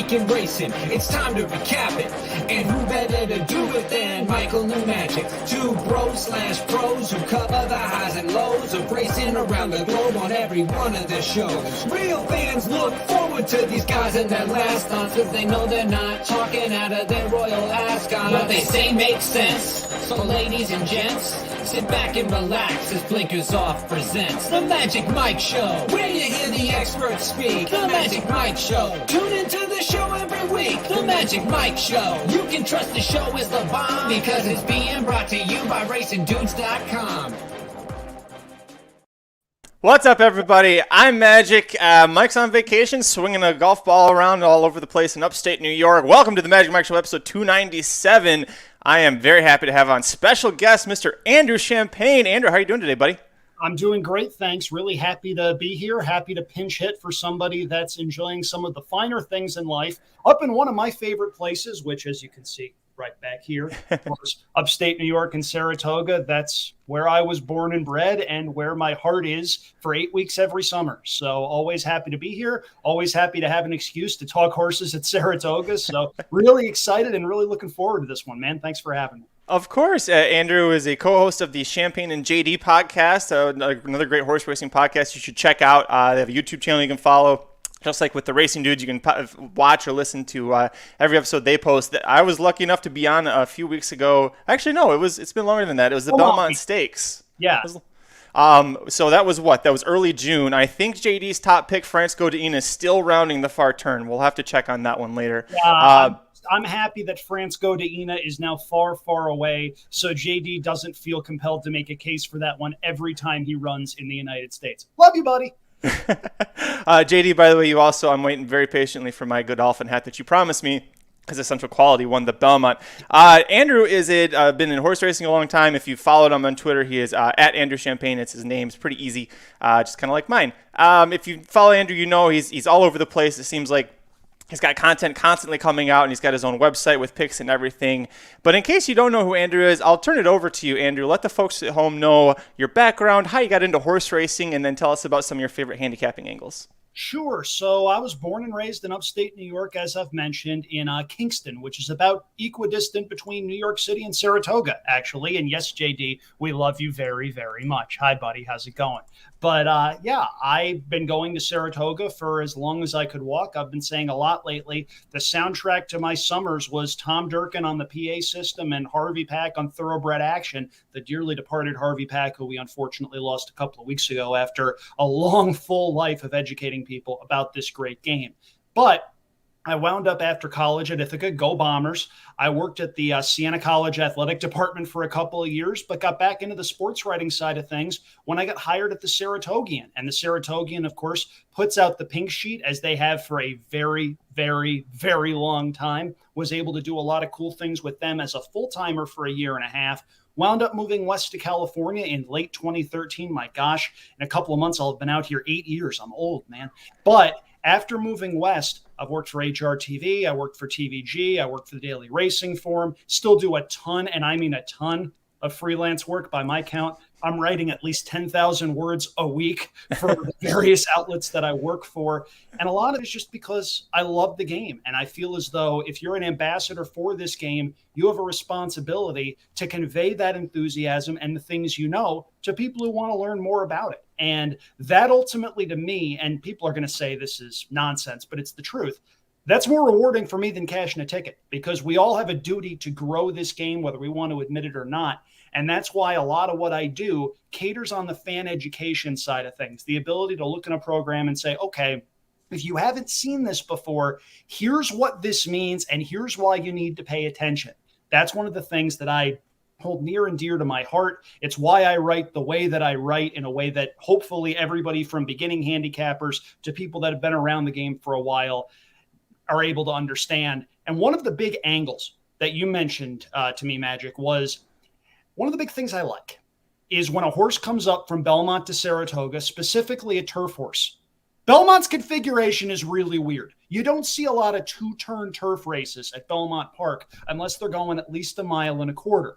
week in racing. It's time to recap it. And who better to do it than Michael and Magic? Two bros/pros who cover the highs and lows of racing around the globe on every one of their shows. Real fans look forward to these guys and their last stunts, cause they know they're not talking out of their royal ascot. What they say makes sense. So ladies and gents, sit back and relax as Blinkers Off presents The Magic Mike Show, where you hear the experts speak. The Magic Mike Show. Tune into the show every week. The Magic Mike Show. You can trust the show is the bomb because it's being brought to you by RacingDudes.com. What's up, everybody? I'm Magic. Mike's on vacation, swinging a golf ball around all over the place in upstate New York. Welcome to the Magic Mike Show, episode 297. I am very happy to have on special guest, Mr. Andrew Champagne. Andrew, how are you doing today, buddy? I'm doing great, thanks. Really happy to be here. Happy to pinch hit for somebody that's enjoying some of the finer things in life. Up in one of my favorite places, which, as you can see right back here, of course, upstate New York and Saratoga. That's where I was born and bred and where my heart is for 8 weeks every summer. So always happy to be here. Always happy to have an excuse to talk horses at Saratoga. So really excited and really looking forward to this one, man. Thanks for having me. Of course. Andrew is a co-host of the Champagne and J.D. podcast, another great horse racing podcast you should check out. They have a YouTube channel you can follow. Just like with the Racing Dudes, you can watch or listen to every episode they post. I was lucky enough to be on a few weeks ago. Actually, no, it's been longer than that. It was the Belmont Stakes. Yeah. So that was what? That was early June. I think JD's top pick, Francisco Deina, is still rounding the far turn. We'll have to check on that one later. Yeah, I'm happy that Francisco Deina is now far, far away, so JD doesn't feel compelled to make a case for that one every time he runs in the United States. Love you, buddy. JD, by the way, I'm waiting very patiently for my good Godolphin hat that you promised me because Essential Quality won the Belmont. Andrew been in horse racing a long time. If you followed him on Twitter, he is at Andrew Champagne. It's his name. It's pretty easy, just kind of like mine. If you follow Andrew, you know he's all over the place. It seems like he's got content constantly coming out, and he's got his own website with picks and everything. But in case you don't know who Andrew is, I'll turn it over to you, Andrew. Let the folks at home know your background, how you got into horse racing, and then tell us about some of your favorite handicapping angles. Sure. So I was born and raised in upstate New York, as I've mentioned, in Kingston, which is about equidistant between New York City and Saratoga, actually. And yes, JD, we love you very, very much. Hi, buddy. How's it going? But yeah, I've been going to Saratoga for as long as I could walk. I've been saying a lot lately. The soundtrack to my summers was Tom Durkin on the PA system and Harvey Pack on Thoroughbred Action, the dearly departed Harvey Pack, who we unfortunately lost a couple of weeks ago after a long, full life of educating people about this great game. But I wound up after college at Ithaca, go Bombers. I worked at the Siena College athletic department for a couple of years, but got back into the sports writing side of things when I got hired at the Saratogian. And the Saratogian, of course, puts out the pink sheet, as they have for a very, very, very long time. Was able to do a lot of cool things with them as a full-timer for a year and a half. Wound up moving west to California in late 2013. My gosh, in a couple of months, I'll have been out here 8 years. I'm old, man. But after moving west, I've worked for HRTV, I worked for TVG, I worked for the Daily Racing Forum, still do a ton, and I mean a ton, of freelance work. By my count, I'm writing at least 10,000 words a week for the various outlets that I work for. And a lot of it is just because I love the game. And I feel as though if you're an ambassador for this game, you have a responsibility to convey that enthusiasm and the things you know to people who want to learn more about it. And that ultimately, to me, and people are going to say this is nonsense, but it's the truth, that's more rewarding for me than cashing a ticket, because we all have a duty to grow this game, whether we want to admit it or not. And that's why a lot of what I do caters on the fan education side of things, the ability to look in a program and say, okay, if you haven't seen this before, here's what this means, and here's why you need to pay attention. That's one of the things that I hold near and dear to my heart. It's why I write the way that I write, in a way that hopefully everybody from beginning handicappers to people that have been around the game for a while are able to understand. And one of the big angles that you mentioned to me, Magic, was one of the big things I like is when a horse comes up from Belmont to Saratoga, specifically a turf horse. Belmont's configuration is really weird. You don't see a lot of two-turn turf races at Belmont Park unless they're going at least 1.25 miles.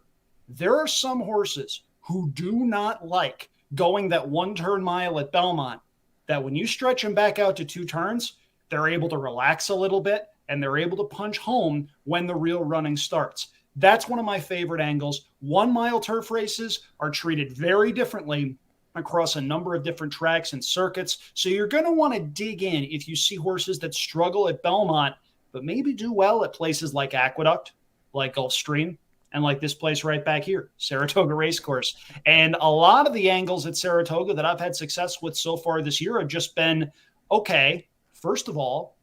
There are some horses who do not like going that one-turn mile at Belmont, that when you stretch them back out to 2 turns, they're able to relax a little bit. and they're able to punch home when the real running starts. That's one of my favorite angles. 1 mile turf races are treated very differently across a number of different tracks and circuits. So you're going to want to dig in if you see horses that struggle at Belmont, but maybe do well at places like Aqueduct, like Gulfstream, and like this place right back here, Saratoga Racecourse. And a lot of the angles at Saratoga that I've had success with so far this year have just been, okay, first of all,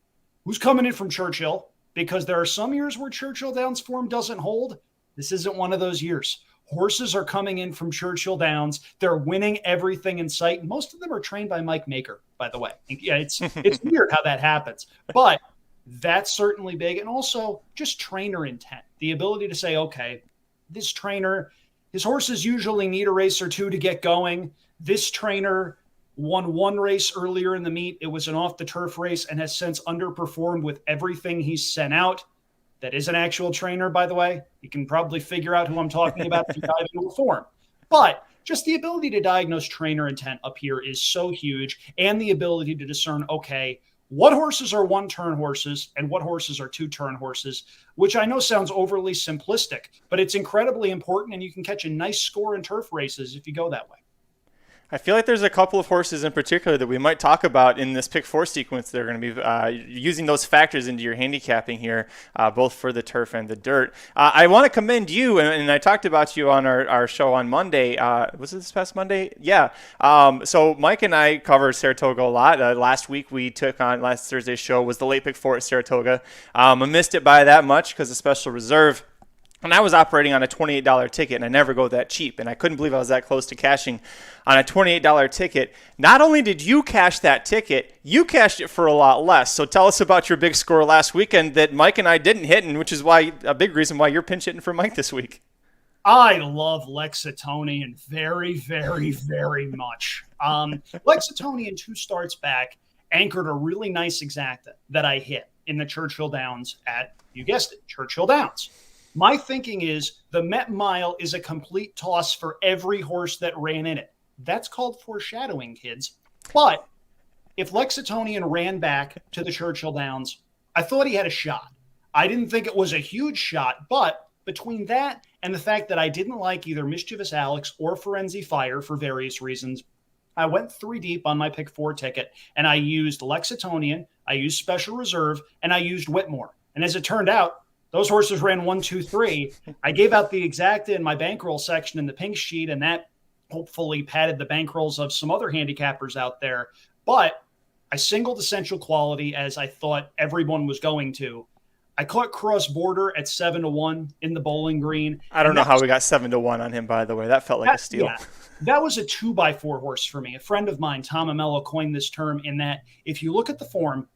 who's coming in from Churchill? Because there are some years where Churchill Downs form doesn't hold. This isn't one of those years. Horses are coming in from Churchill Downs. They're winning everything in sight. Most of them are trained by Mike Maker, by the way. Yeah, it's weird how that happens. But that's certainly big. And also just trainer intent. The ability to say, okay, this trainer, his horses usually need a race or two to get going. This trainer won one race earlier in the meet. It was an off-the-turf race and has since underperformed with everything he's sent out. That is an actual trainer, by the way. You can probably figure out who I'm talking about if you dive into a form. But just the ability to diagnose trainer intent up here is so huge, and the ability to discern, okay, what horses are one-turn horses and what horses are two-turn horses, which I know sounds overly simplistic, but it's incredibly important, and you can catch a nice score in turf races if you go that way. I feel like there's a couple of horses in particular that we might talk about in this pick 4 sequence. They're going to be using those factors into your handicapping here, both for the turf and the dirt. I want to commend you, and I talked about you on our show on Monday. Was it this past Monday? Yeah. So Mike and I cover Saratoga a lot. Last week we took on, last Thursday's show was the late pick 4 at Saratoga. I missed it by that much because of special reserve. And I was operating on a $28 ticket, and I never go that cheap. And I couldn't believe I was that close to cashing on a $28 ticket. Not only did you cash that ticket, you cashed it for a lot less. So tell us about your big score last weekend that Mike and I didn't hit, and which is why a big reason why you're pinch hitting for Mike this week. I love Lexitonian very, very, very much. Lexitonian 2 starts back anchored a really nice exacta that I hit in the Churchill Downs at, you guessed it, Churchill Downs. My thinking is the Met Mile is a complete toss for every horse that ran in it. That's called foreshadowing, kids. But if Lexitonian ran back to the Churchill Downs, I thought he had a shot. I didn't think it was a huge shot, but between that and the fact that I didn't like either Mischievous Alex or Forenzi Fire for various reasons, I went 3 deep on my pick 4 ticket, and I used Lexitonian, I used Special Reserve, and I used Whitmore. And as it turned out, those horses ran 1, 2, 3. I gave out the exacta in my bankroll section in the pink sheet, and that hopefully padded the bankrolls of some other handicappers out there. But I singled Essential Quality as I thought everyone was going to. I caught Cross Border at 7-1 in the Bowling Green. I don't know how we got 7-1 on him, by the way. That felt like a steal. Yeah, that was a 2x4 horse for me. A friend of mine, Tom Amello, coined this term in that if you look at the form,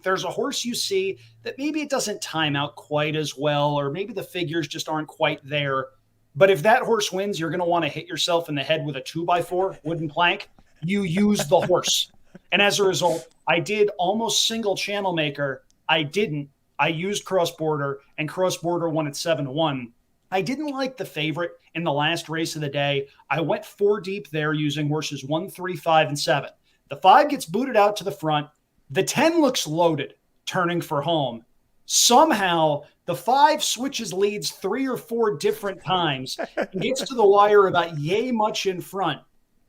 there's a horse you see that maybe it doesn't time out quite as well, or maybe the figures just aren't quite there. But if that horse wins, you're going to want to hit yourself in the head with a 2x4 wooden plank. You use the horse. And as a result, I did almost single channel maker. I didn't. I used Cross Border, and Cross Border won at 7-1. I didn't like the favorite in the last race of the day. I went 4 deep there using horses 1, 3, 5, and 7. The 5 gets booted out to the front. The 10 looks loaded, turning for home. Somehow, the 5 switches leads 3 or 4 different times and gets to the wire about yay much in front.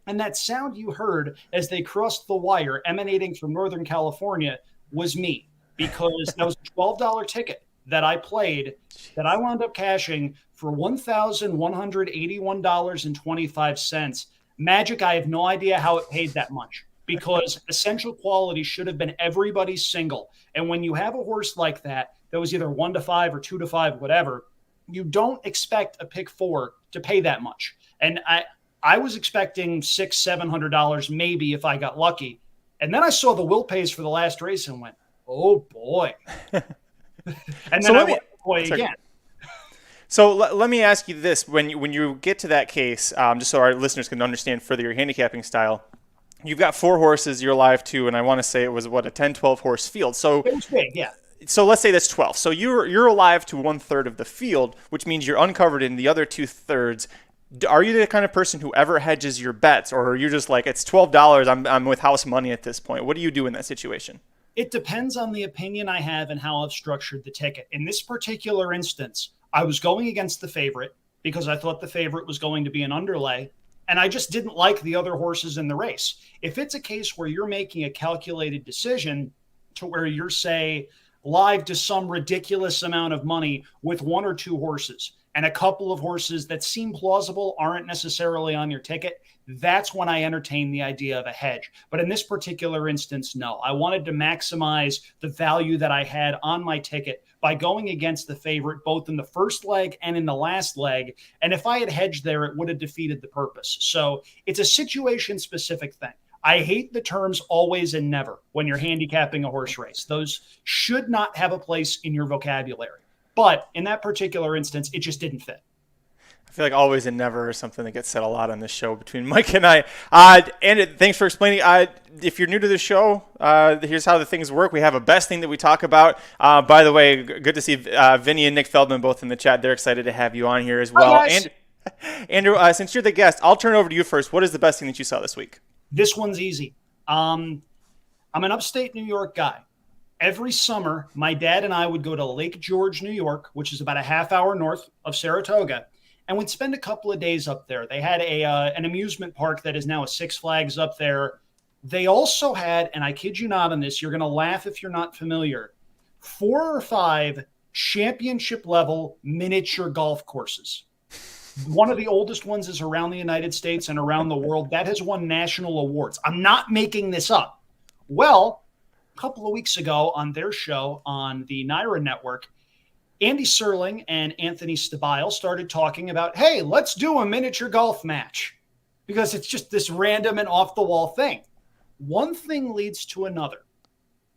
And that sound you heard as they crossed the wire emanating from Northern California was me, because that was a $12 ticket that I played that I wound up cashing for $1,181.25. Magic, I have no idea how it paid that much, because Essential Quality should have been everybody's single. And when you have a horse like that was either 1-5 or 2-5, whatever, you don't expect a pick 4 to pay that much. And I was expecting $600-700 maybe if I got lucky. And then I saw the will pays for the last race and went, oh boy. And then So I went, boy, again. So let me ask you this. When you get to that case, just so our listeners can understand further your handicapping style, you've got 4 horses you're alive to, and I want to say it was, a 10-12 horse field. So It was big, yeah. So let's say that's 12. So you're alive to 1/3 of the field, which means you're uncovered in the other 2/3. Are you the kind of person who ever hedges your bets, or are you just like, it's $12, I'm with house money at this point? What do you do in that situation? It depends on the opinion I have and how I've structured the ticket. In this particular instance, I was going against the favorite because I thought the favorite was going to be an underlay, and I just didn't like the other horses in the race. If it's a case where you're making a calculated decision to where you're, say, live to some ridiculous amount of money with one or two horses, and a couple of horses that seem plausible aren't necessarily on your ticket, that's when I entertain the idea of a hedge. But in this particular instance, no. I wanted to maximize the value that I had on my ticket by going against the favorite, both in the first leg and in the last leg. And if I had hedged there, it would have defeated the purpose. So it's a situation-specific thing. I hate the terms always and never when you're handicapping a horse race. Those should not have a place in your vocabulary. But in that particular instance, it just didn't fit. I feel like always and never is something that gets said a lot on this show between Mike and I. And thanks for explaining. If you're new to the show, here's how the things work. We have a best thing that we talk about. By the way, good to see Vinny and Nick Feldman both in the chat. They're excited to have you on here as well. And Andrew, since you're the guest, I'll turn it over to you first. What is the best thing that you saw this week? This one's easy. I'm an upstate New York guy. Every summer, my dad and I would go to Lake George, New York, which is about a half hour north of Saratoga, and we'd spend a couple of days up there. They had an amusement park that is now a Six Flags up there. They also had, and I kid you not on this, you're going to laugh if you're not familiar, 4 or 5 championship level miniature golf courses. One of the oldest ones is around the United States and around the world. That has won national awards. I'm not making this up. Well, a couple of weeks ago on their show on the Naira Network, Andy Serling and Anthony Stabile started talking about, hey, let's do a miniature golf match, because it's just this random and off-the-wall thing. One thing leads to another.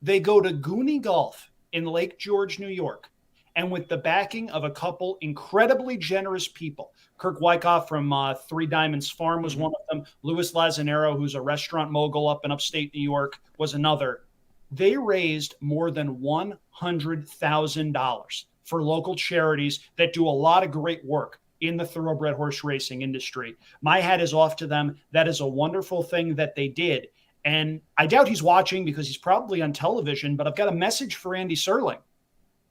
They go to Goonie Golf in Lake George, New York, and with the backing of a couple incredibly generous people, Kirk Wyckoff from Three Diamonds Farm was one of them. Louis Lazanero, who's a restaurant mogul up in upstate New York, was another. They raised more than $100,000 for local charities that do a lot of great work in the thoroughbred horse racing industry. My hat is off to them. That is a wonderful thing that they did. And I doubt he's watching because he's probably on television, but I've got a message for Andy Serling.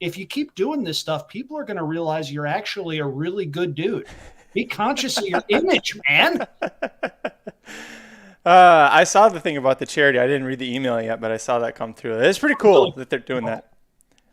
If you keep doing this stuff, people are going to realize you're actually a really good dude. Be conscious of your image, man. I saw the thing about the charity. I didn't read the email yet, but I saw that come through. It's pretty cool that they're doing that.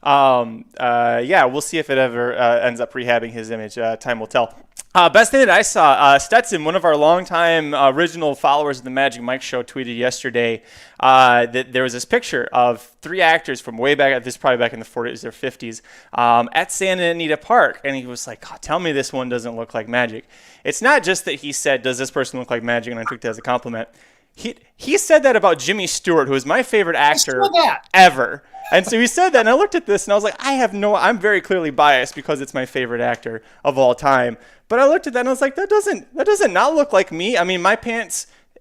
Yeah, we'll see if it ever ends up rehabbing his image. Time will tell. Best thing that I saw, Stetson, one of our longtime original followers of the Magic Mike Show, tweeted yesterday that there was this picture of 3 actors from way back, this is probably back in the 40s or 50s, at Santa Anita Park. And he was like, oh, tell me this one doesn't look like magic. It's not just that he said, does this person look like magic? And I took that as a compliment. He said that about Jimmy Stewart, who is my favorite actor ever. And so he said that, and I looked at this, and I was like, I'm very clearly biased because it's my favorite actor of all time. But I looked at that, and I was like, that doesn't not look like me. I mean,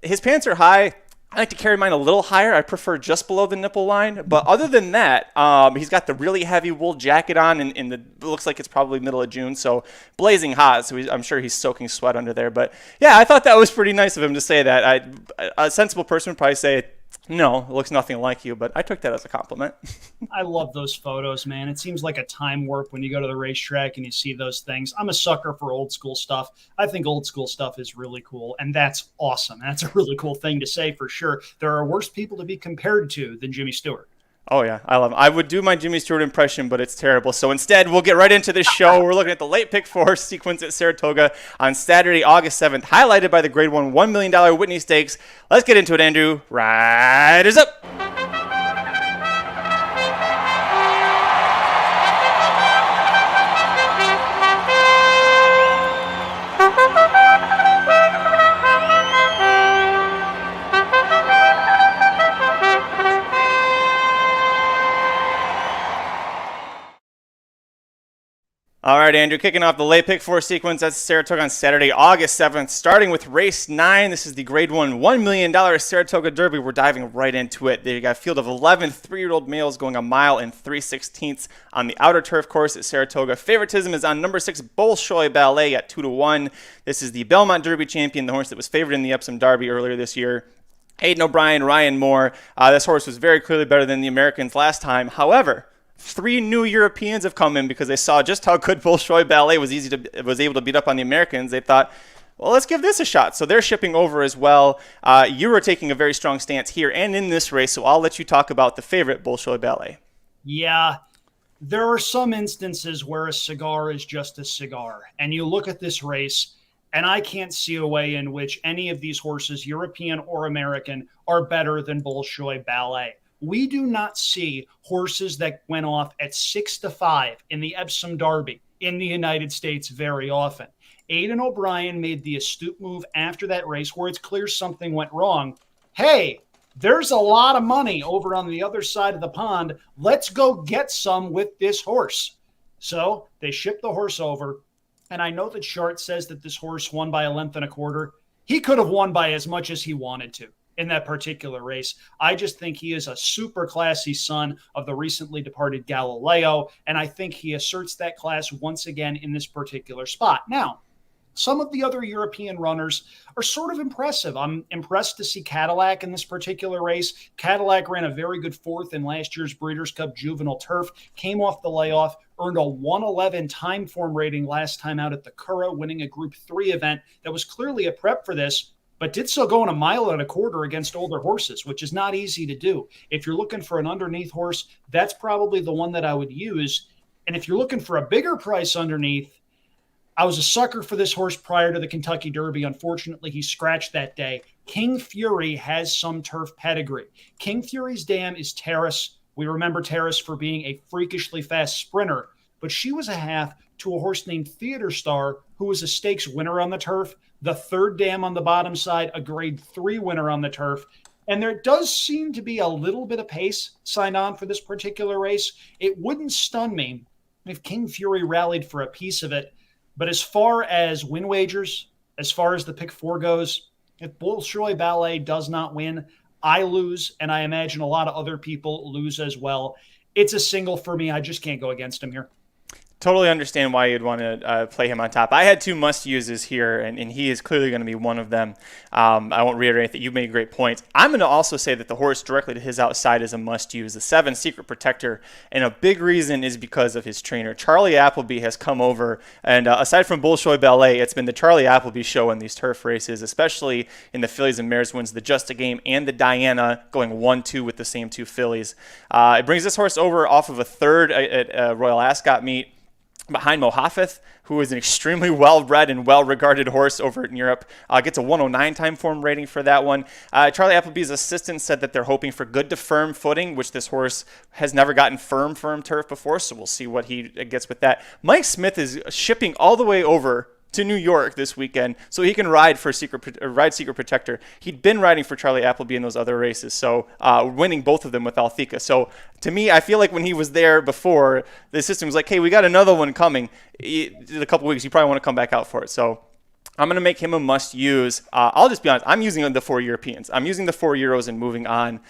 his pants are high. I like to carry mine a little higher. I prefer just below the nipple line. But other than that, he's got the really heavy wool jacket on, and it looks like it's probably middle of June, so blazing hot. So I'm sure he's soaking sweat under there. But yeah, I thought that was pretty nice of him to say that. A sensible person would probably say, no, it looks nothing like you, but I took that as a compliment. I love those photos, man. It seems like a time warp when you go to the racetrack and you see those things. I'm a sucker for old school stuff. I think old school stuff is really cool, and that's awesome. That's a really cool thing to say for sure. There are worse people to be compared to than Jimmy Stewart. Oh, yeah. I love him. I would do my Jimmy Stewart impression, but it's terrible. So instead, we'll get right into this show. We're looking at the late pick 4 sequence at Saratoga on Saturday, August 7th, highlighted by the Grade 1 $1 million Whitney Stakes. Let's get into it, Andrew. Riders up. All right, Andrew, kicking off the late pick 4 sequence at Saratoga on Saturday, August 7th, starting with race 9. This is the Grade 1 $1 million Saratoga Derby. We're diving right into it. They got a field of 11 3-year-old males going a mile and 3/16 on the outer turf course at Saratoga. Favoritism is on number 6, Bolshoi Ballet at 2-1. This is the Belmont Derby champion, the horse that was favored in the Epsom Derby earlier this year. Aidan O'Brien, Ryan Moore. This horse was very clearly better than the Americans last time. However, 3 new Europeans have come in because they saw just how good Bolshoi Ballet was able to beat up on the Americans. They thought, well, let's give this a shot. So they're shipping over as well. You were taking a very strong stance here and in this race, so I'll let you talk about the favorite, Bolshoi Ballet. Yeah, there are some instances where a cigar is just a cigar. And you look at this race, and I can't see a way in which any of these horses, European or American, are better than Bolshoi Ballet. We do not see horses that went off at 6-5 in the Epsom Derby in the United States very often. Aidan O'Brien made the astute move after that race where it's clear something went wrong. Hey, there's a lot of money over on the other side of the pond. Let's go get some with this horse. So they shipped the horse over. And I know the chart says that this horse won by 1 1/4. He could have won by as much as he wanted to in that particular race. I just think he is a super classy son of the recently departed Galileo. And I think he asserts that class once again in this particular spot. Now, some of the other European runners are sort of impressive. I'm impressed to see Cadillac in this particular race. Cadillac ran a very good 4th in last year's Breeders' Cup Juvenile Turf, came off the layoff, earned a 111 time form rating last time out at the Curragh, winning a Group 3 event that was clearly a prep for this, but did so going 1.25 miles against older horses, which is not easy to do. If you're looking for an underneath horse, that's probably the one that I would use. And if you're looking for a bigger price underneath, I was a sucker for this horse prior to the Kentucky Derby. Unfortunately, he scratched that day. King Fury has some turf pedigree. King Fury's dam is Terrace. We remember Terrace for being a freakishly fast sprinter, but she was a half to a horse named Theater Star, who was a stakes winner on the turf, the 3rd dam on the bottom side, a grade 3 winner on the turf. And there does seem to be a little bit of pace signed on for this particular race. It wouldn't stun me if King Fury rallied for a piece of it. But as far as win wagers, as far as the pick 4 goes, if Bolshoi Ballet does not win, I lose, and I imagine a lot of other people lose as well. It's a single for me. I just can't go against him here. Totally understand why you'd want to play him on top. I had 2 must-uses here, and he is clearly going to be one of them. I won't reiterate that. You made great points. I'm going to also say that the horse directly to his outside is a must-use, the 7 Secret Protector, and a big reason is because of his trainer. Charlie Appleby has come over, and aside from Bolshoi Ballet, it's been the Charlie Appleby show in these turf races, especially in the fillies and mares wins, the Just a Game and the Diana going 1-2 with the same 2 fillies. It brings this horse over off of a 3rd at Royal Ascot meet, behind Mohafeth, who is an extremely well-bred and well-regarded horse over in Europe. Gets a 109 time form rating for that one. Charlie Appleby's assistant said that they're hoping for good to firm footing, which this horse has never gotten firm turf before, so we'll see what he gets with that. Mike Smith is shipping all the way over to New York this weekend so he can ride Secret Protector. He'd been riding for Charlie Appleby in those other races, so winning both of them with Althika. So to me, I feel like when he was there before, the system was like, hey, we got another one coming. In a couple weeks, you probably want to come back out for it. So I'm going to make him a must-use. I'll just be honest. I'm using the 4 Europeans. I'm using the 4 Euros and moving on.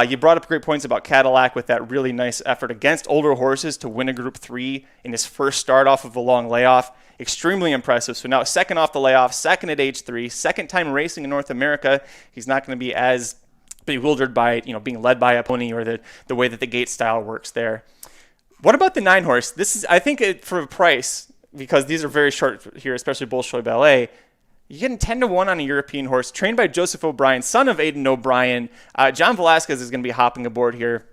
You brought up great points about Cadillac with that really nice effort against older horses to win a Group 3 in his first start off of a long layoff. Extremely impressive. So now 2nd off the layoff, 2nd at age 3, 2nd time racing in North America. He's not going to be as bewildered by being led by a pony or the way that the gate style works there. What about the 9 horse? This is, I think, for a price, because these are very short here, especially Bolshoi Ballet. You're getting 10-1 on a European horse, trained by Joseph O'Brien, son of Aidan O'Brien. John Velasquez is going to be hopping aboard here.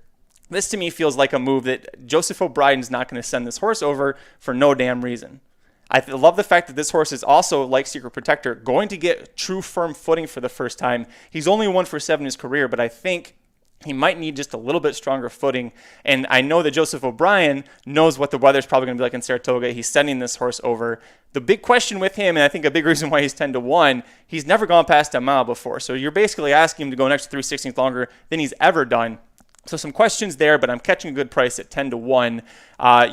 This to me feels like a move that Joseph O'Brien's not going to send this horse over for no damn reason. I love the fact that this horse is also, like Secret Protector, going to get true firm footing for the first time. He's only 1 for 7 in his career, but I think he might need just a little bit stronger footing. And I know that Joseph O'Brien knows what the weather's probably going to be like in Saratoga. He's sending this horse over. The big question with him, and I think a big reason why he's 10-1, he's never gone past a mile before. So you're basically asking him to go an extra 3/16 longer than he's ever done. So some questions there, but I'm catching a good price at 10-1.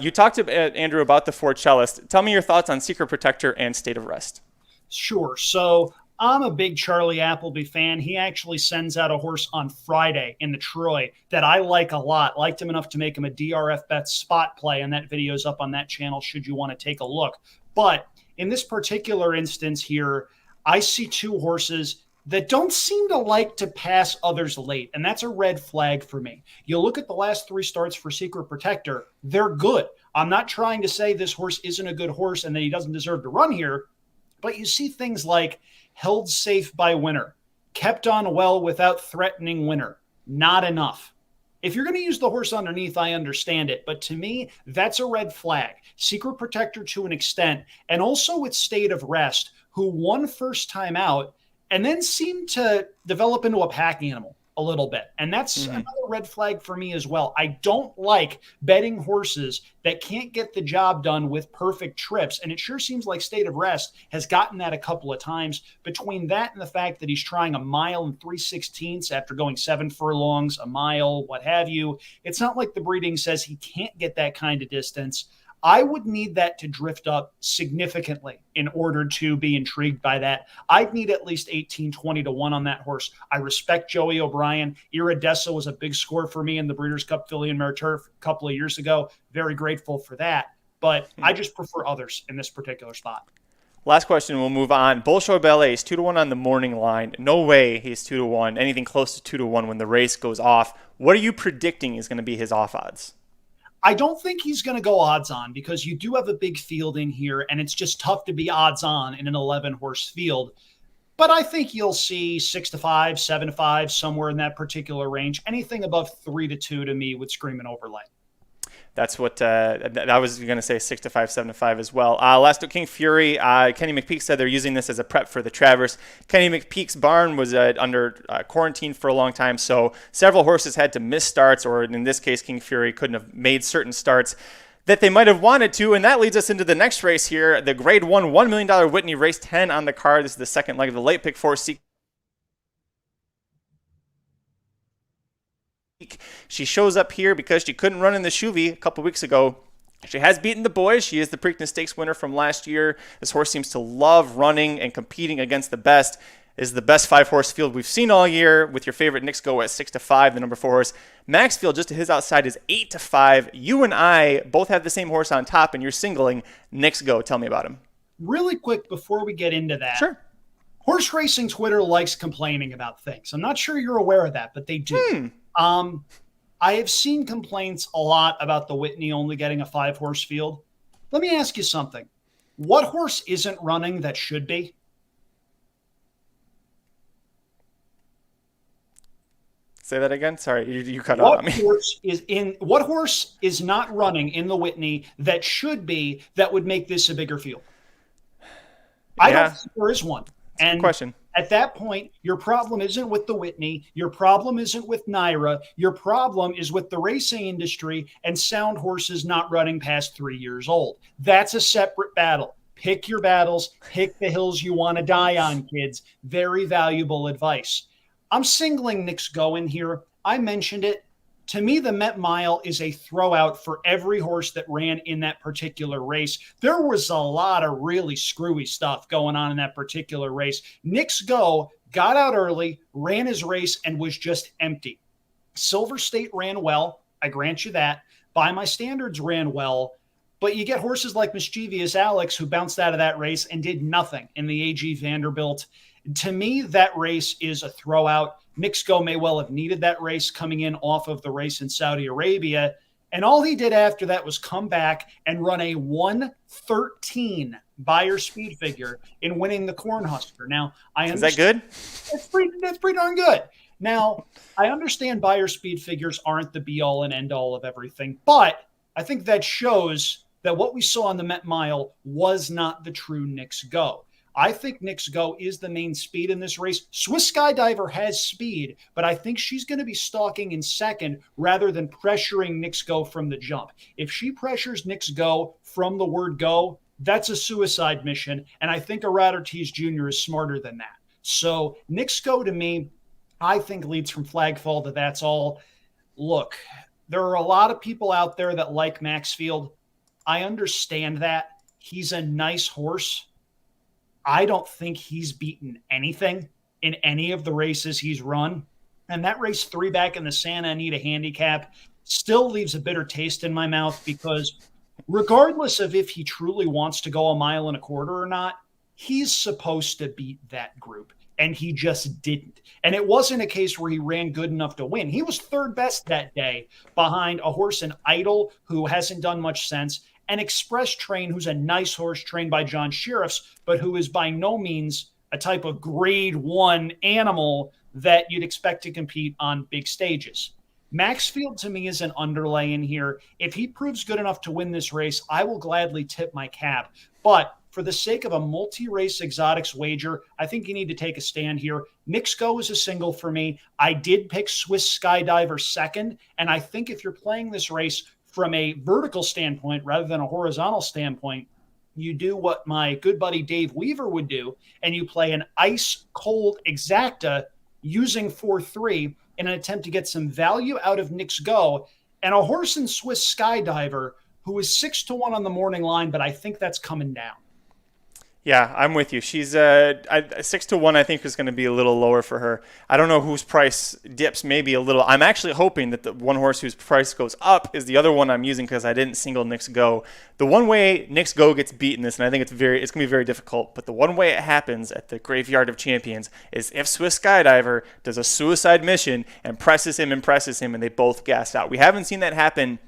You talked to Andrew about the 4 Cellist. Tell me your thoughts on Secret Protector and State of Rest. Sure. So I'm a big Charlie Appleby fan. He actually sends out a horse on Friday in the Troy that I like a lot. Liked him enough to make him a DRF bet spot play, and that video's up on that channel should you want to take a look. But in this particular instance here, I see 2 horses that don't seem to like to pass others late, and that's a red flag for me. You look at the last 3 starts for Secret Protector, they're good. I'm not trying to say this horse isn't a good horse and that he doesn't deserve to run here, but you see things like held safe by winner, kept on well without threatening winner. Not enough. If you're going to use the horse underneath, I understand it. But to me, that's a red flag. Secret Protector to an extent, and also with State of Rest, who won first time out and then seemed to develop into a pack animal a little bit. And that's another red flag for me as well. I don't like betting horses that can't get the job done with perfect trips. And it sure seems like State of Rest has gotten that a couple of times. Between that and the fact that he's trying a mile and 3/16 after going 7 furlongs, a mile, what have you, it's not like the breeding says he can't get that kind of distance. I would need that to drift up significantly in order to be intrigued by that. I'd need at least 18, 20 to 1 on that horse. I respect Joey O'Brien. Iridessa was a big score for me in the Breeders' Cup Filly and Mare Turf a couple of years ago. Very grateful for that. But I just prefer others in this particular spot. Last question, we'll move on. Bolshoi Ballet is 2-1 on the morning line. No way he's 2-1, anything close to 2-1 when the race goes off. What are you predicting is going to be his off odds? I don't think he's going to go odds on because you do have a big field in here, and it's just tough to be odds on in an 11-horse field. But I think you'll see 6-5, 7-5, somewhere in that particular range. Anything above 3-2 to me would scream an overlay. That's what I was going to say, 6-5, 7-5 as well. Last up, King Fury. Kenny McPeak said they're using this as a prep for the Travers. Kenny McPeak's barn was under quarantine for a long time, so several horses had to miss starts, or in this case, King Fury couldn't have made certain starts that they might have wanted to, and that leads us into the next race here, the Grade 1 $1 million Whitney, race 10 on the card. This is the second leg of the late pick 4 sequence. She shows up here because she couldn't run in the Chuvy a couple weeks ago. She has beaten the boys. She is the Preakness Stakes winner from last year. This horse seems to love running and competing against the best. This is the best 5-horse field we've seen all year, with your favorite Knicks Go at 6-5, the number 4 horse. Maxfield, just to his outside, is 8-5. You and I both have the same horse on top, and you're singling Knicks Go. Tell me about him. Really quick before we get into that. Sure. Horse racing Twitter likes complaining about things. I'm not sure you're aware of that, but they do. I have seen complaints a lot about the Whitney only getting a 5-horse field. Let me ask you something. What horse isn't running that should be? Say that again? Sorry, you cut out on me. What horse is not running in the Whitney that should be, that would make this a bigger field? I don't think there is one. Good question. At that point, your problem isn't with the Whitney. Your problem isn't with Naira. Your problem is with the racing industry and sound horses not running past 3 years old. That's a separate battle. Pick your battles. Pick the hills you want to die on, kids. Very valuable advice. I'm singling Knicks Go in here. I mentioned it. To me, the Met Mile is a throwout for every horse that ran in that particular race. There was a lot of really screwy stuff going on in that particular race. Knicks Go got out early, ran his race, and was just empty. Silver State ran well. I grant you that. By my standards, ran well. But you get horses like Mischievous Alex who bounced out of that race and did nothing in the AG Vanderbilt. To me, that race is a throwout. Knicks Go may well have needed that race coming in off of the race in Saudi Arabia. And all he did after that was come back and run a 1:13 Beyer speed figure in winning the Cornhusker. Now, Is that good? That's pretty darn good. Now, I understand Beyer speed figures aren't the be-all and end-all of everything, but I think that shows that what we saw on the Met Mile was not the true Knicks Go. I think Knicks Go is the main speed in this race. Swiss Skydiver has speed, but I think she's going to be stalking in second rather than pressuring Knicks Go from the jump. If she pressures Knicks Go from the word go, that's a suicide mission, and I think Aratortiz Jr. is smarter than that. So Knicks Go, to me, I think leads from Flagfall to That's All. Look, there are a lot of people out there that like Maxfield. I understand that. He's a nice horse. I don't think he's beaten anything in any of the races he's run. And that race 3 back in the Santa Anita handicap still leaves a bitter taste in my mouth because regardless of if he truly wants to go 1.25 miles or not, he's supposed to beat that group. and he just didn't. And it wasn't a case where he ran good enough to win. He was third best that day behind a horse in Idol, who hasn't done much since, and Express Train, who's a nice horse trained by John Sheriffs, but who is by no means a type of grade 1 animal that you'd expect to compete on big stages. Maxfield to me is an underlay in here. If he proves good enough to win this race, I will gladly tip my cap. But for the sake of a multi-race exotics wager, I think you need to take a stand here. Knicks Go is a single for me. I did pick Swiss Skydiver second, and I think if you're playing this race from a vertical standpoint rather than a horizontal standpoint, you do what my good buddy Dave Weaver would do, and you play an ice cold exacta using 4-3 in an attempt to get some value out of Knicks Go, and a horse in Swiss Skydiver who is 6-1 on the morning line, but I think that's coming down. Yeah, I'm with you. She's 6-1. I think is going to be a little lower for her. I don't know whose price dips maybe a little. I'm actually hoping that the one horse whose price goes up is the other one I'm using because I didn't single Knicks Go. The one way Knicks Go gets beaten this, and I think it's going to be very difficult, but the one way it happens at the Graveyard of Champions is if Swiss Skydiver does a suicide mission and presses him, and they both gas out. We haven't seen that happen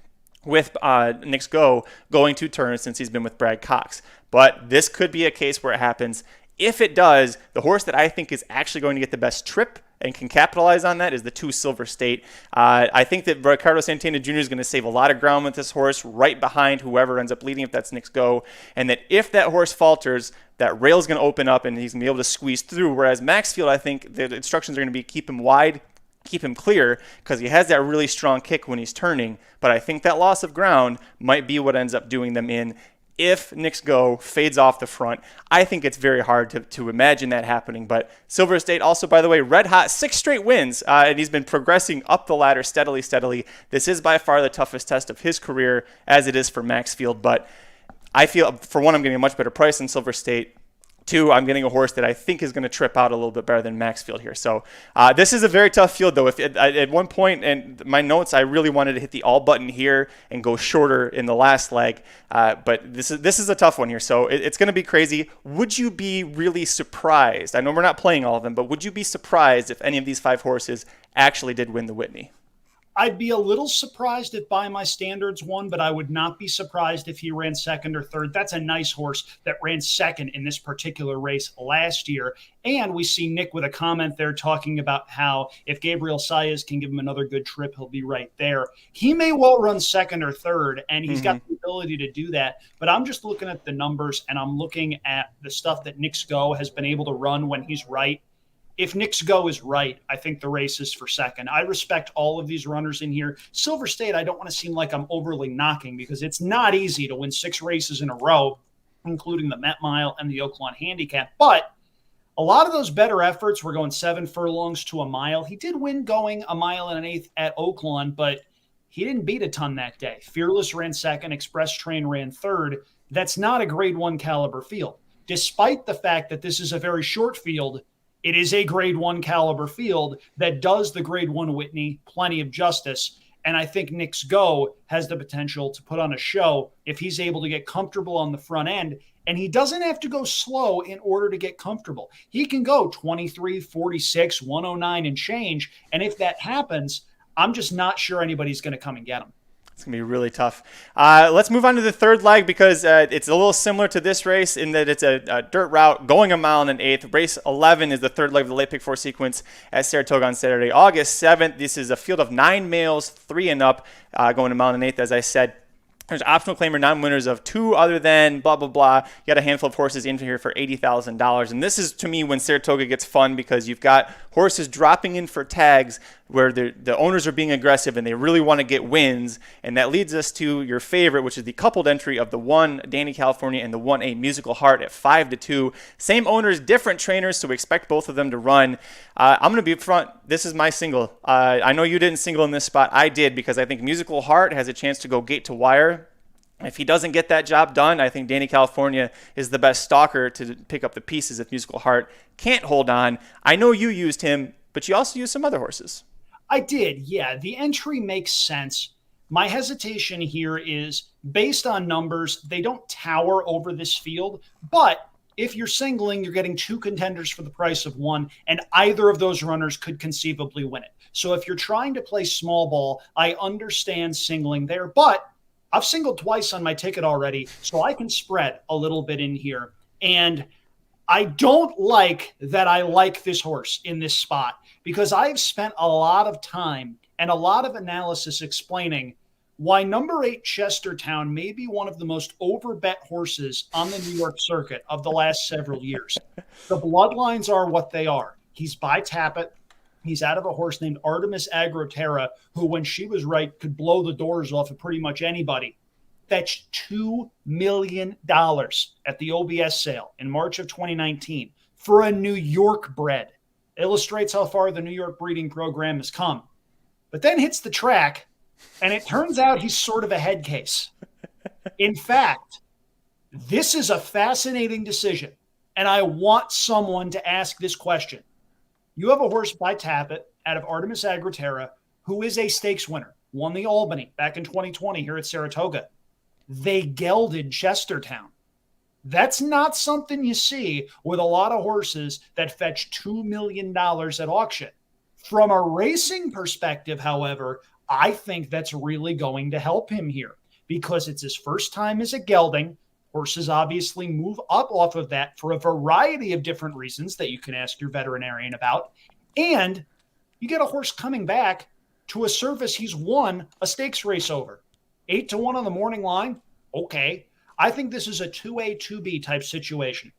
with Knicks Go going 2 turns since he's been with Brad Cox. But this could be a case where it happens. If it does, the horse that I think is actually going to get the best trip and can capitalize on that is the 2 Silver State. I think that Ricardo Santana Jr. is going to save a lot of ground with this horse right behind whoever ends up leading, if that's Knicks Go. And that if that horse falters, that rail's going to open up and he's going to be able to squeeze through. Whereas Maxfield, I think the instructions are going to be keep him wide, keep him clear, because he has that really strong kick when he's turning. But I think that loss of ground might be what ends up doing them in. If Knicks Go fades off the front, I think it's very hard to imagine that happening. But Silver State also, by the way, red hot, 6 straight wins, and he's been progressing up the ladder steadily. This is by far the toughest test of his career, as it is for Maxfield. But I feel, for one, I'm getting a much better price than Silver State. 2, I'm getting a horse that I think is going to trip out a little bit better than Maxfield here. So this is a very tough field, though. If at one point, and my notes, I really wanted to hit the all button here and go shorter in the last leg. But this is a tough one here. So it's going to be crazy. Would you be really surprised? I know we're not playing all of them, but would you be surprised if any of these 5 horses actually did win the Whitney? I'd be a little surprised if By My Standards won, but I would not be surprised if he ran second or third. That's a nice horse that ran second in this particular race last year. And we see Nick with a comment there talking about how if Gabriel Saez can give him another good trip, he'll be right there. He may well run second or third, and he's got the ability to do that. But I'm just looking at the numbers, and I'm looking at the stuff that Knicks Go has been able to run when he's right. If Knicks Go is right, I think the race is for second. I respect all of these runners in here. Silver State, I don't want to seem like I'm overly knocking because it's not easy to win 6 races in a row, including the Met Mile and the Oaklawn Handicap. But a lot of those better efforts were going 7 furlongs to a mile. He did win going a mile and an eighth at Oaklawn, but he didn't beat a ton that day. Fearless ran second. Express Train ran third. That's not a grade 1 caliber field. Despite the fact that this is a very short field, it is a grade 1 caliber field that does the grade 1 Whitney plenty of justice. And I think Knicks Go has the potential to put on a show if he's able to get comfortable on the front end. And he doesn't have to go slow in order to get comfortable. He can go 23, 46, 109 and change. And if that happens, I'm just not sure anybody's going to come and get him. It's going to be really tough. Let's move on to the third leg because it's a little similar to this race in that it's a dirt route going a mile and an eighth. Race 11 is the third leg of the late pick 4 sequence at Saratoga on Saturday, August 7th. This is a field of 9 males, 3 and up, going a mile and an eighth, as I said. There's optional claimer non-winners of 2 other than blah, blah, blah. You got a handful of horses in here for $80,000. And this is, to me, when Saratoga gets fun because you've got horses dropping in for tags where the owners are being aggressive and they really want to get wins. And that leads us to your favorite, which is the coupled entry of the 1 Danny California and the 1A Musical Heart at 5-2. Same owners, different trainers, so we expect both of them to run. I'm going to be up front. This is my single. I know you didn't single in this spot. I did because I think Musical Heart has a chance to go gate to wire. If he doesn't get that job done, I think Danny California is the best stalker to pick up the pieces if Musical Heart can't hold on. I know you used him, but you also used some other horses. I did, yeah. The entry makes sense. My hesitation here is based on numbers. They don't tower over this field, but if you're singling, you're getting two contenders for the price of one, and either of those runners could conceivably win it. So if you're trying to play small ball, I understand singling there, but I've singled twice on my ticket already, so I can spread a little bit in here. And I don't like that I like this horse in this spot because I've spent a lot of time and a lot of analysis explaining why number 8 Chestertown may be one of the most overbet horses on the New York circuit of the last several years. The bloodlines are what they are. He's by Tapit. He's out of a horse named Artemis Agroterra, who, when she was right, could blow the doors off of pretty much anybody. Fetched $2 million at the OBS sale in March of 2019 for a New York bred. Illustrates how far the New York breeding program has come. But then hits the track, and it turns out he's sort of a head case. In fact, this is a fascinating decision, and I want someone to ask this question. You have a horse by Tapit out of Artemis Agroterra who is a stakes winner, won the Albany back in 2020 here at Saratoga. They gelded Chestertown. That's not something you see with a lot of horses that fetch $2 million at auction. From a racing perspective, however, I think that's really going to help him here because it's his first time as a gelding. Horses obviously move up off of that for a variety of different reasons that you can ask your veterinarian about. And you get a horse coming back to a surface he's won a stakes race over. 8-1 on the morning line. Okay. I think this is a 2A, 2B type situation.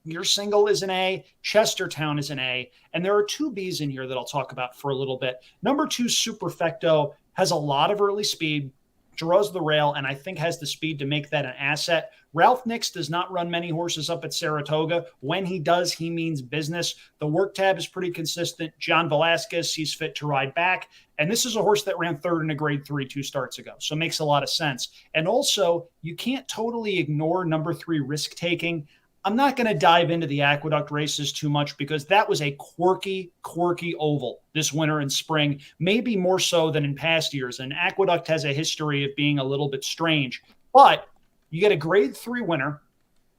Your single is an A, Chestertown is an A, and there are two Bs in here that I'll talk about for a little bit. Number 2, Superfecto, has a lot of early speed, draws the rail, and I think has the speed to make that an asset. Ralph Nix does not run many horses up at Saratoga. When he does, he means business. The work tab is pretty consistent. John Velasquez sees fit to ride back. And this is a horse that ran third in a grade 3 2 starts ago. So it makes a lot of sense. And also, you can't totally ignore number 3 risk taking. I'm not going to dive into the Aqueduct races too much because that was a quirky oval this winter and spring, maybe more so than in past years. And Aqueduct has a history of being a little bit strange. But you get a grade 3 winner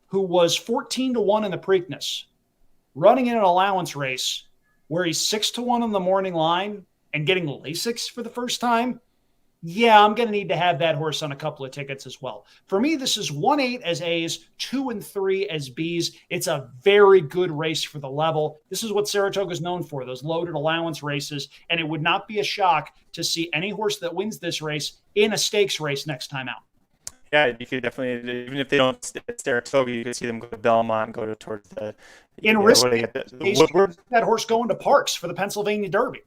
who was 14-1 in the Preakness, running in an allowance race where he's 6-1 on the morning line and getting Lasix for the first time. Yeah, I'm going to need to have that horse on a couple of tickets as well. For me, this is 1-8 as A's, 2 and 3 as B's. It's a very good race for the level. This is what Saratoga is known for, those loaded allowance races. And it would not be a shock to see any horse that wins this race in a stakes race next time out. Yeah, you could definitely, even if they don't stay at Saratoga, you could see them go to Belmont, go towards the in risk. That horse going to Parks for the Pennsylvania Derby.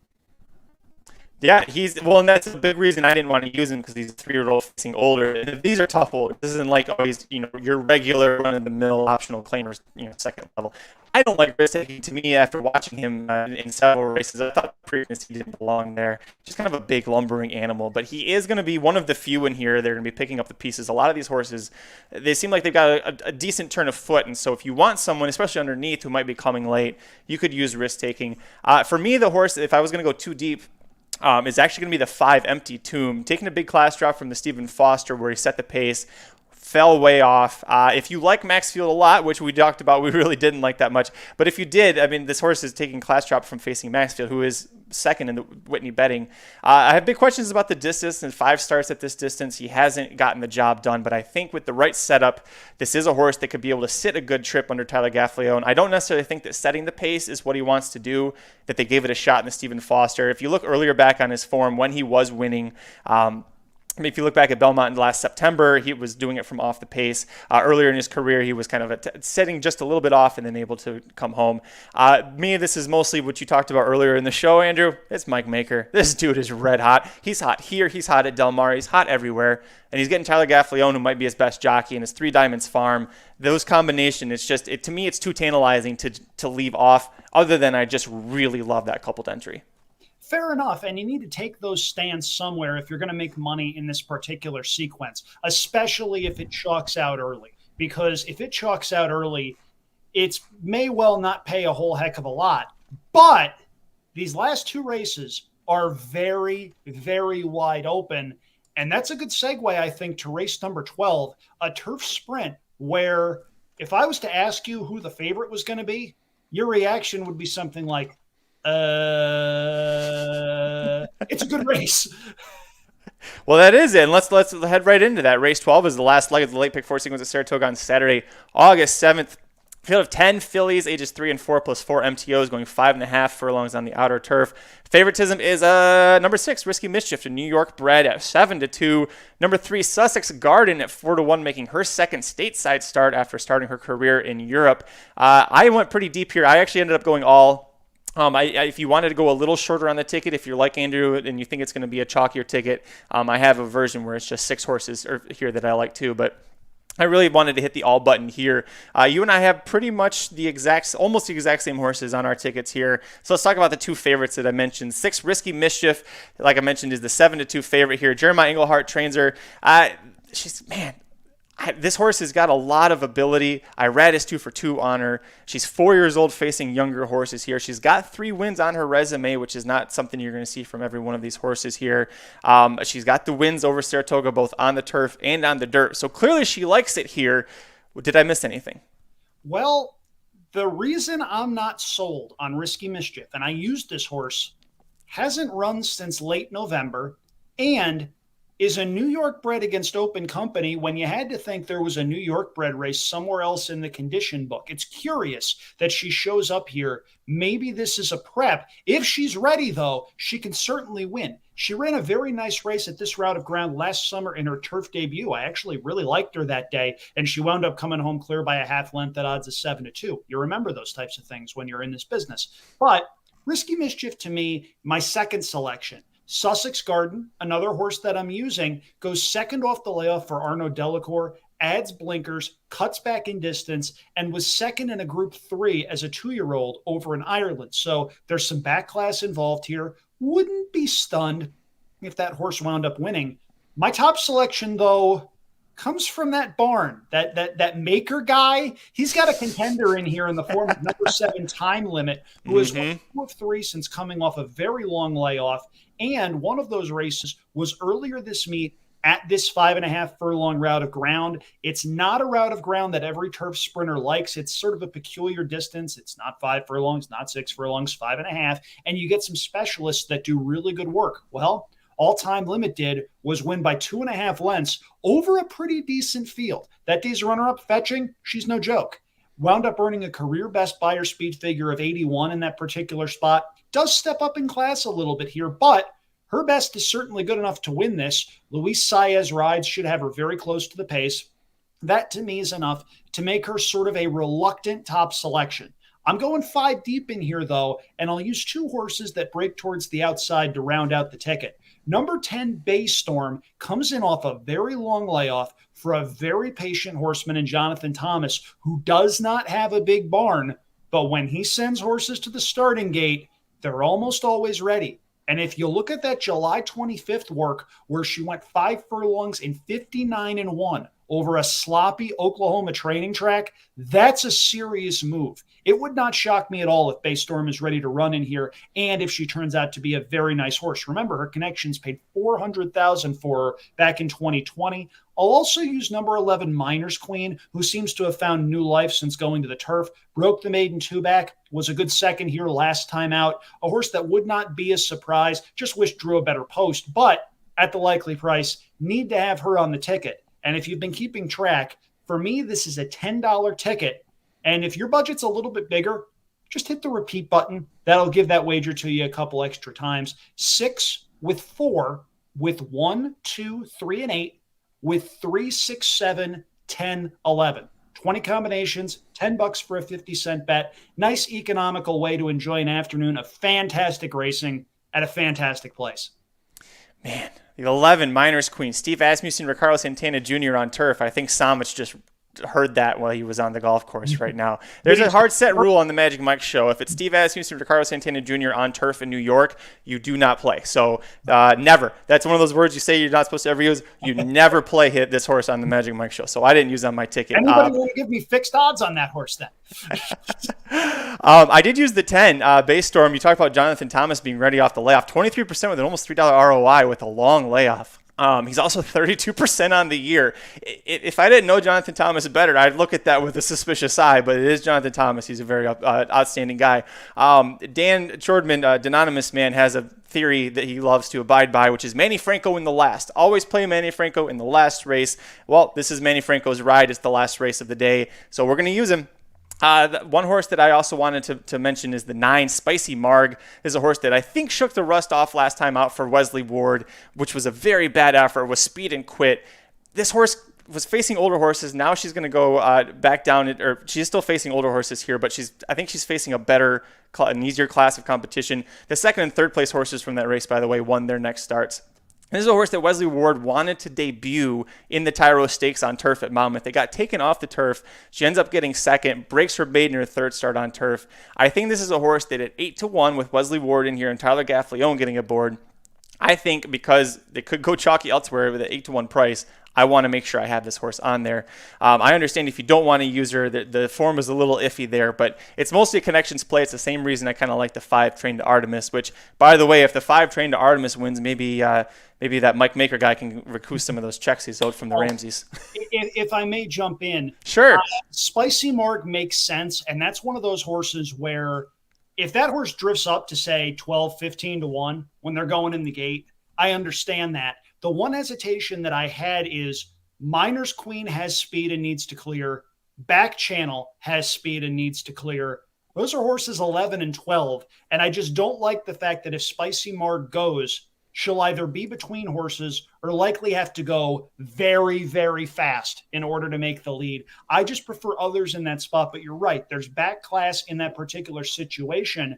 Yeah, and that's a big reason I didn't want to use him because he's a 3-year-old facing older. And these are tough holders. This isn't like always, your regular run-of-the-mill optional claimers, second level. I don't like risk taking. To me, after watching him in several races, I thought previously he didn't belong there. Just kind of a big lumbering animal, but he is going to be one of the few in here. They're going to be picking up the pieces. A lot of these horses, they seem like they've got a decent turn of foot, and so if you want someone, especially underneath, who might be coming late, you could use risk taking. For me, the horse, if I was going to go too deep, is actually going to be the 5 Empty Tomb, taking a big class drop from the Stephen Foster where he set the pace, fell way off. If you like Maxfield a lot, which we talked about, we really didn't like that much. But if you did, this horse is taking class drop from facing Maxfield, who is second in the Whitney betting. I have big questions about the distance, and 5 starts at this distance. He hasn't gotten the job done, but I think with the right setup, this is a horse that could be able to sit a good trip under Tyler Gaffalione. I don't necessarily think that setting the pace is what he wants to do, that they gave it a shot in the Stephen Foster. If you look earlier back on his form when he was winning, if you look back at Belmont in last September, he was doing it from off the pace. Earlier in his career, he was kind of setting just a little bit off and then able to come home. This is mostly what you talked about earlier in the show, Andrew. It's Mike Maker. This dude is red hot. He's hot here. He's hot at Del Mar. He's hot everywhere. And he's getting Tyler Gaffalione, who might be his best jockey, and his 3 Diamonds Farm. Those combination, to me, it's too tantalizing to leave off, other than I just really love that coupled entry. Fair enough, and you need to take those stands somewhere if you're going to make money in this particular sequence, especially if it chalks out early. Because if it chalks out early, it may well not pay a whole heck of a lot. But these last 2 races are very, very wide open, and that's a good segue, I think, to race number 12, a turf sprint where if I was to ask you who the favorite was going to be, your reaction would be something like, it's a good race. Well, that is it. And let's head right into that. Race 12 is the last leg of the late pick 4 sequence at Saratoga on Saturday, August 7th. Field of 10 fillies, ages 3 and 4, plus 4 MTOs, going 5.5 furlongs on the outer turf. Favoritism is number 6, Risky Mischief, to New York bred at 7-2. Number 3, Sussex Garden at 4-1, making her second stateside start after starting her career in Europe. I went pretty deep here. I actually ended up going all. If you wanted to go a little shorter on the ticket, if you're like Andrew and you think it's going to be a chalkier ticket, I have a version where it's just 6 horses here that I like too, but I really wanted to hit the all button here. You and I have pretty much almost the exact same horses on our tickets here. So let's talk about the 2 favorites that I mentioned. 6, Risky Mischief, like I mentioned, is the 7-2 favorite here. Jeremiah Englehart trains her. This horse has got a lot of ability. I rad is 2-for-2 on her. She's 4 years old, facing younger horses here. She's got 3 wins on her resume, which is not something you're going to see from every one of these horses here. She's got the wins over Saratoga, both on the turf and on the dirt. So clearly she likes it here. Did I miss anything? Well, the reason I'm not sold on Risky Mischief, and I used this horse, hasn't run since late November, and is a New York bred against Open Company when you had to think there was a New York bred race somewhere else in the condition book. It's curious that she shows up here. Maybe this is a prep. If she's ready, though, she can certainly win. She ran a very nice race at this route of ground last summer in her turf debut. I actually really liked her that day, and she wound up coming home clear by a half length at odds of 7-2. You remember those types of things when you're in this business. But Risky Mischief, to me, my second selection. Sussex Garden, another horse that I'm using, goes second off the layoff for Arnaud Delacour, adds blinkers, cuts back in distance, and was second in a Group 3 as a 2-year-old over in Ireland. So there's some back class involved here. Wouldn't be stunned if that horse wound up winning. My top selection, though, comes from that barn, that maker guy. He's got a contender in here in the form of number 7 Time Limit, who has won 2 of 3 since coming off a very long layoff. And one of those races was earlier this meet at this 5.5 furlong route of ground. It's not a route of ground that every turf sprinter likes. It's sort of a peculiar distance. It's not 5 furlongs, not 6 furlongs, 5.5. And you get some specialists that do really good work. Well, all Time Limit did was win by 2.5 lengths over a pretty decent field. That day's runner-up Fetching, she's no joke. Wound up earning a career best buyer speed figure of 81 in that particular spot. Does step up in class a little bit here, but her best is certainly good enough to win this. Luis Saez rides should have her very close to the pace. That, to me, is enough to make her sort of a reluctant top selection. I'm going 5 deep in here, though, and I'll use 2 horses that break towards the outside to round out the ticket. Number 10, Baystorm, comes in off a very long layoff for a very patient horseman in Jonathan Thomas, who does not have a big barn, but when he sends horses to the starting gate, they're almost always ready. And if you look at that July 25th work where she went 5 furlongs in 59-1 over a sloppy Oklahoma training track, that's a serious move. It would not shock me at all if Baystorm is ready to run in here, and if she turns out to be a very nice horse. Remember, her connections paid $400,000 for her back in 2020. I'll also use number 11, Miners Queen, who seems to have found new life since going to the turf. Broke the maiden 2-back, was a good second here last time out. A horse that would not be a surprise, just wish drew a better post, but at the likely price, need to have her on the ticket. And if you've been keeping track, for me, this is a $10 ticket. And if your budget's a little bit bigger, just hit the repeat button. That'll give that wager to you a couple extra times. 6 with 4, with 1, 2, 3, and 8, with 3, 6, 7, 10, 11. 20 combinations, $10 for a 50-cent bet. Nice economical way to enjoy an afternoon of fantastic racing at a fantastic place. Man, the 11, Miners Queen, Steve Asmussen, Ricardo Santana Jr. on turf. I think Samich just heard that while he was on the golf course right now. There's a hard set rule on the Magic Mike show. If it's Steve Asmussen, Ricardo Santana Jr. on turf in New York, you do not play. So never. That's one of those words you say you're not supposed to ever use. You never play hit this horse on the Magic Mike show. So I didn't use it on my ticket. Anybody want to give me fixed odds on that horse then? I did use the 10, Baystorm. You talked about Jonathan Thomas being ready off the layoff. 23% with an almost $3 ROI with a long layoff. He's also 32% on the year. If I didn't know Jonathan Thomas better, I'd look at that with a suspicious eye, but it is Jonathan Thomas. He's a very outstanding guy. Dan Chordman, Anonymous Man, has a theory that he loves to abide by, which is Manny Franco in the last. Always play Manny Franco in the last race. Well, this is Manny Franco's ride. It's the last race of the day, so we're going to use him. One horse that I also wanted to mention is the 9 Spicy Marg. This is a horse that I think shook the rust off last time out for Wesley Ward, which was a very bad effort, was speed and quit. This horse was facing older horses. Now she's going to go back down, or she's still facing older horses here, but I think she's facing an easier class of competition. The second and third place horses from that race, by the way, won their next starts. This is a horse that Wesley Ward wanted to debut in the Tyro Stakes on turf at Monmouth. They got taken off the turf. She ends up getting second, breaks her maiden or third start on turf. I think this is a horse that at 8-1 with Wesley Ward in here and Tyler Gaffleone getting aboard, I think because they could go chalky elsewhere with an 8-1 price, I want to make sure I have this horse on there. I understand if you don't want to use her, the form is a little iffy there, but it's mostly a connections play. It's the same reason I kind of like the 5 Trained to Artemis, which, by the way, if the 5 Trained to Artemis wins, maybe that Mike Maker guy can recoup some of those checks he's owed from the Ramses. If I may jump in. Sure. Spicy Mark makes sense, and that's one of those horses where if that horse drifts up to, say, 12, 15-1 when they're going in the gate, I understand that. The one hesitation that I had is Miner's Queen has speed and needs to clear. Back Channel has speed and needs to clear. Those are horses 11 and 12, and I just don't like the fact that if Spicy Mark goes, she'll either be between horses or likely have to go very, very fast in order to make the lead. I just prefer others in that spot, but you're right. There's back class in that particular situation.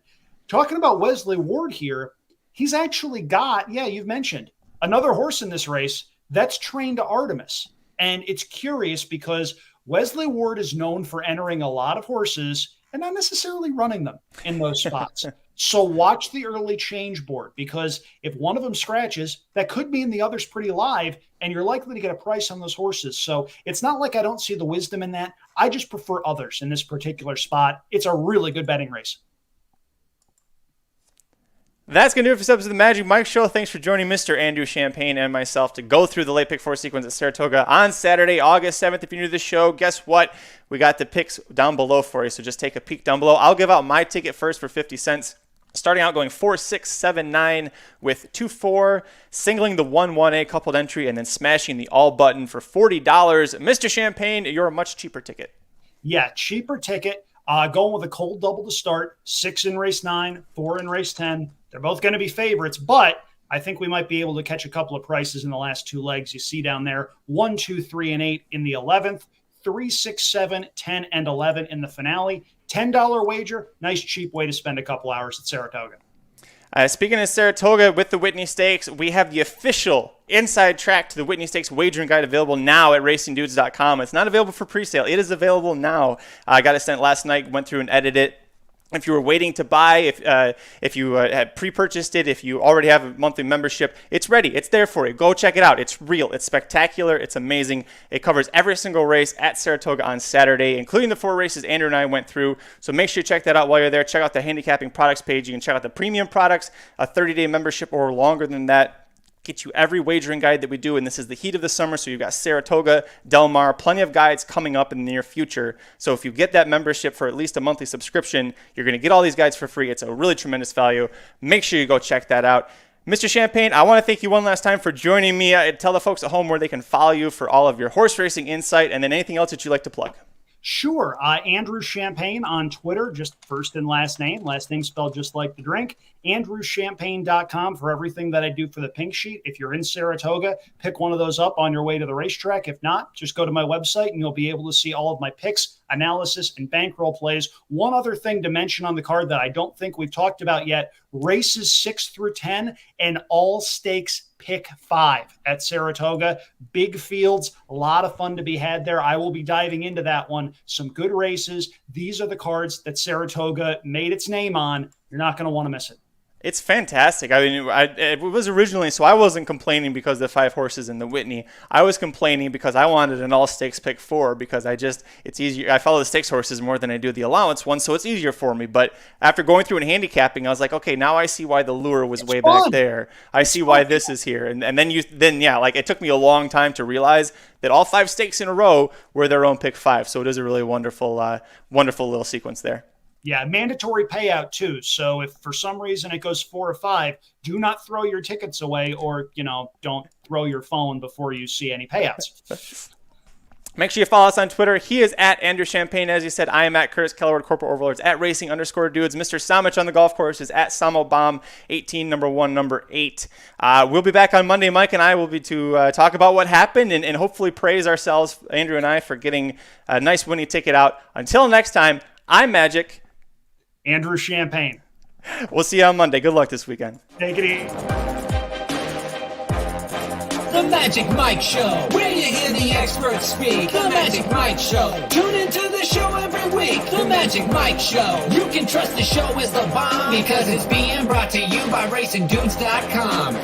Talking about Wesley Ward here, he's actually got, you've mentioned, another horse in this race that's trained to Artemis. And it's curious because Wesley Ward is known for entering a lot of horses and not necessarily running them in those spots. So watch the early change board, because if one of them scratches, that could mean the other's pretty live, and you're likely to get a price on those horses. So it's not like I don't see the wisdom in that. I just prefer others in this particular spot. It's a really good betting race. That's going to do it for this episode of the Magic Mike Show. Thanks for joining Mr. Andrew Champagne and myself to go through the late pick 4 sequence at Saratoga on Saturday, August 7th. If you're new to the show, guess what? We got the picks down below for you, so just take a peek down below. I'll give out my ticket first for 50 cents. Starting out going 4, 6, 7, 9 with 2, 4, singling the 1, 1A coupled entry, and then smashing the all button for $40. Mr. Champagne, you're a much cheaper ticket. Yeah, cheaper ticket. Going with a cold double to start, 6 in race 9, 4 in race 10. They're both going to be favorites, but I think we might be able to catch a couple of prices in the last 2 legs. You see down there, 1, 2, 3, and 8 in the 11th, 3, 6, 7, 10, and 11 in the finale. $10 wager, nice cheap way to spend a couple hours at Saratoga. Speaking of Saratoga, with the Whitney Stakes, we have the official inside track to the Whitney Stakes wagering guide available now at racingdudes.com. It's not available for pre-sale. It is available now. I got it sent last night, went through and edited it. If you were waiting to buy, if you had pre-purchased it, if you already have a monthly membership, it's ready. It's there for you. Go check it out. It's real. It's spectacular. It's amazing. It covers every single race at Saratoga on Saturday, including the 4 races Andrew and I went through. So make sure you check that out while you're there. Check out the handicapping products page. You can check out the premium products, a 30-day membership or longer than that. Get you every wagering guide that we do, and this is the heat of the summer, so you've got Saratoga, Del Mar, plenty of guides coming up in the near future. So if you get that membership for at least a monthly subscription, you're going to get all these guides for free. It's a really tremendous value. Make sure you go check that out. Mr. Champagne, I want to thank you one last time for joining me. Tell the folks at home where they can follow you for all of your horse racing insight, and then anything else that you'd like to plug. Sure. Andrew Champagne on Twitter, just first and last name spelled just like the drink. AndrewChampagne.com for everything that I do for the Pink Sheet. If you're in Saratoga, pick one of those up on your way to the racetrack. If not, just go to my website and you'll be able to see all of my picks, analysis, and bankroll plays. One other thing to mention on the card that I don't think we've talked about yet, races 6 through 10 and all stakes pick 5 at Saratoga. Big fields, a lot of fun to be had there. I will be diving into that one. Some good races. These are the cards that Saratoga made its name on. You're not going to want to miss it. It's fantastic. I mean, it was originally, so I wasn't complaining because of the 5 horses in the Whitney. I was complaining because I wanted an all stakes pick 4 because it's easier. I follow the stakes horses more than I do the allowance one, so it's easier for me. But after going through and handicapping, I was like, okay, now I see why the lure was way back there. I see why this is here. And then like it took me a long time to realize that all 5 stakes in a row were their own pick 5. So it is a really wonderful, wonderful little sequence there. Yeah, mandatory payout too. So if for some reason it goes 4 or 5, do not throw your tickets away, or don't throw your phone before you see any payouts. Make sure you follow us on Twitter. He is at Andrew Champagne, as you said. I am at Curtis Kellerwood, Corporate Overlords, at Racing_Dudes. Mr. Samich on the golf course is at Samobomb 18, number 1, number 8. We'll be back on Monday. Mike and I will be to talk about what happened and hopefully praise ourselves, Andrew and I, for getting a nice winning ticket out. Until next time, I'm Magic. Andrew Champagne. We'll see you on Monday. Good luck this weekend. Take it easy. The Magic Mike Show, where you hear the experts speak. The Magic Mike Show. Tune into the show every week. The Magic Mike Show. You can trust the show is the bomb because it's being brought to you by RacingDudes.com.